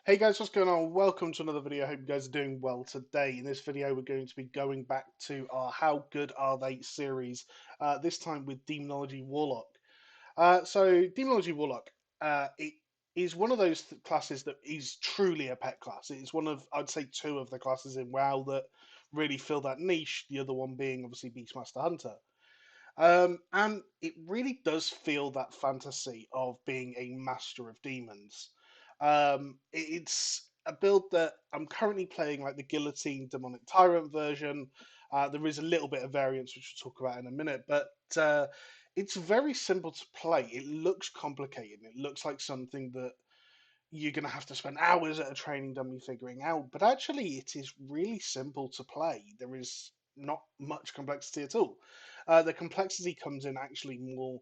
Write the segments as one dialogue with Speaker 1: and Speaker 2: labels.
Speaker 1: Hey guys, what's going on? Welcome to another video. I hope you guys are doing well today. In this video, we're going to be going back to our How Good Are They series, this time with Demonology Warlock. Demonology Warlock, it is one of those classes that is truly a pet class. It's one of, I'd say, two of the classes in WoW that really fill that niche, the other one being obviously Beastmaster Hunter. And it really does feel that fantasy of being a master of demons. It's a build that I'm currently playing like the Guillotine Demonic Tyrant version. There is a little bit of variance, which we'll talk about in a minute, but it's very simple to play. It looks complicated. It looks like something that you're going to have to spend hours at a training dummy figuring out, but actually, it is really simple to play. There is not much complexity at all. The complexity comes in actually more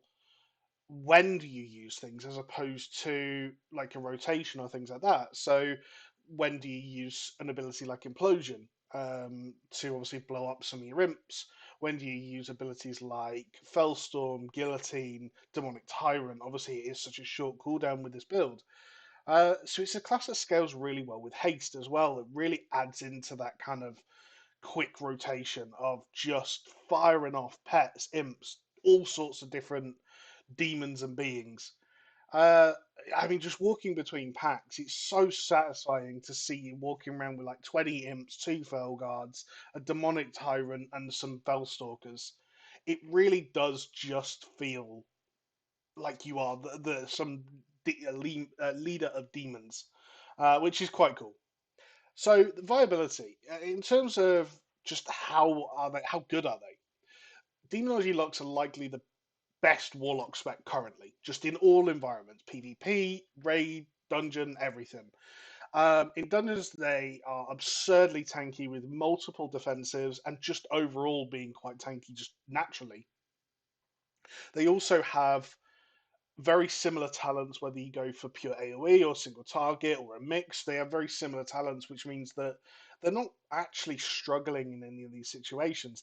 Speaker 1: when do you use things as opposed to like a rotation or things like that. So, when do you use an ability like Implosion to obviously blow up some of your imps? When do you use abilities like Fellstorm, Guillotine, Demonic Tyrant? Obviously, it is such a short cooldown with this build. So it's a class that scales really well with haste as well. It really adds into that kind of quick rotation of just firing off pets, imps, all sorts of different demons and beings. Uh, I mean, just walking between packs, it's so satisfying to see you walking around with like 20 imps, two fell guards, a demonic tyrant, and some fellstalkers. It really does just feel like you are a leader of demons, which is quite cool. So the viability, in terms of just how good are they? Demonology locks are likely the best warlock spec currently, just in all environments: PvP, raid, dungeon, everything. In dungeons, they are absurdly tanky with multiple defensives and just overall being quite tanky just naturally. They also have very similar talents, whether you go for pure AoE or single target or a mix. They have very similar talents, which means that they're not actually struggling in any of these situations.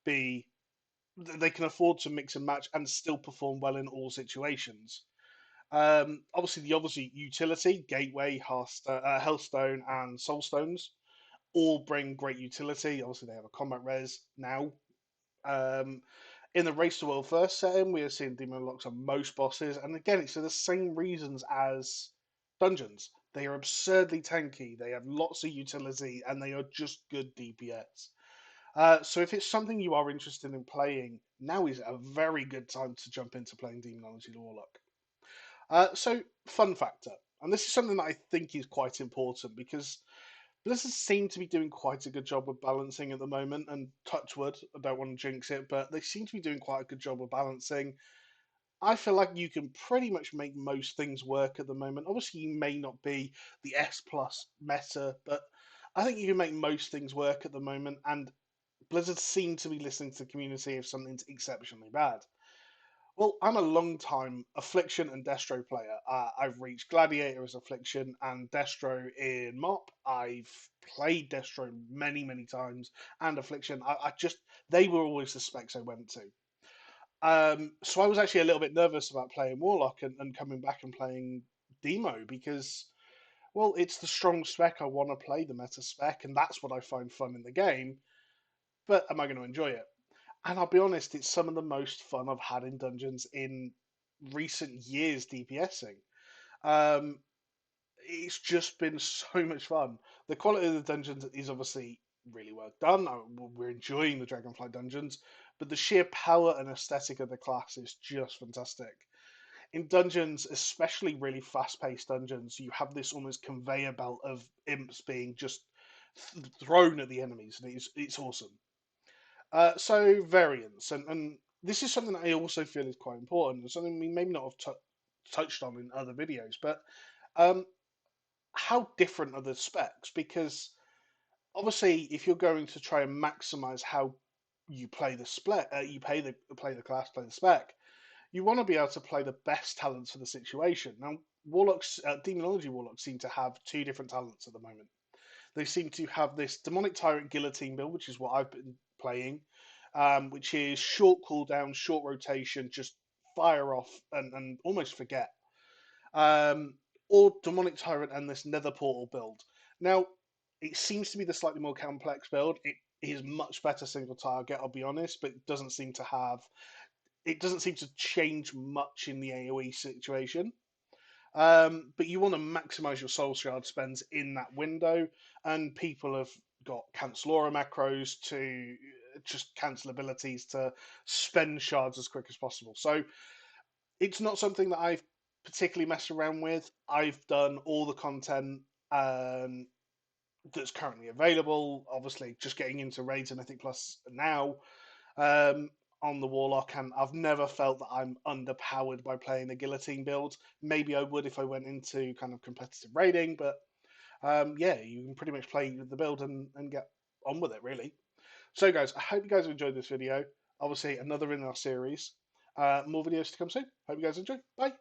Speaker 1: Be they can afford to mix and match and still perform well in all situations. Obviously, the obviously utility, Gateway, Hellstone, and Soulstones all bring great utility. Obviously, they have a combat res now. Um, in the Race to World First setting, we are seeing demon locks on most bosses, and again, it's for the same reasons as dungeons. They are absurdly tanky, they have lots of utility, and they are just good DPS. So if it's something you are interested in playing, now is a very good time to jump into playing Demonology Warlock. Fun factor, and this is something that I think is quite important because Blizzard seem to be doing quite a good job of balancing at the moment, and touch wood, I don't want to jinx it, but they seem to be doing quite a good job of balancing. I feel like you can pretty much make most things work at the moment. Obviously, you may not be the S plus meta, but I think you can make most things work at the moment, and Blizzard seem to be listening to the community if something's exceptionally bad. Well, I'm a long time Affliction and Destro player. I've reached Gladiator as Affliction and Destro in MOP. I've played Destro many, many times, and Affliction. I just they were always the specs I went to. So I was actually a little bit nervous about playing Warlock and coming back and playing Demo because, well, it's the strong spec I want to play, the meta spec, and that's what I find fun in the game. But am I going to enjoy it? And I'll be honest, it's some of the most fun I've had in dungeons in recent years DPSing. Um, it's just been so much fun. The quality of the dungeons is obviously really well done. We're enjoying the Dragonflight dungeons, but the sheer power and aesthetic of the class is just fantastic. In dungeons, especially really fast-paced dungeons, you have this almost conveyor belt of imps being just thrown at the enemies, and it's awesome. So variance, and this is something that I also feel is quite important, and something we maybe not have touched on in other videos, but um, how different are the specs? Because obviously, if you're going to try and maximize how you play the split, play the class, play the spec, you want to be able to play the best talents for the situation. Now, Demonology Warlocks seem to have two different talents at the moment. They seem to have this Demonic Tyrant Guillotine build, which is what I've been playing, which is short cooldown, short rotation, just fire off and almost forget. Um, or Demonic Tyrant and this Nether Portal build. Now, it seems to be the slightly more complex build. It is much better single target, I'll be honest, but it doesn't seem to change much in the AoE situation. But you want to maximize your soul shard spends in that window, and people have got cancel aura macros to just cancel abilities to spend shards as quick as possible. So it's not something that I've particularly messed around with. I've done all the content um, that's currently available. Obviously, just getting into raids and Mythic Plus now um, on the Warlock, and I've never felt that I'm underpowered by playing a guillotine build. Maybe I would if I went into kind of competitive raiding, but yeah, you can pretty much play the build and get on with it, really. So, guys, I hope you guys have enjoyed this video. Obviously, another in our series. More videos to come soon. Hope you guys enjoy. Bye.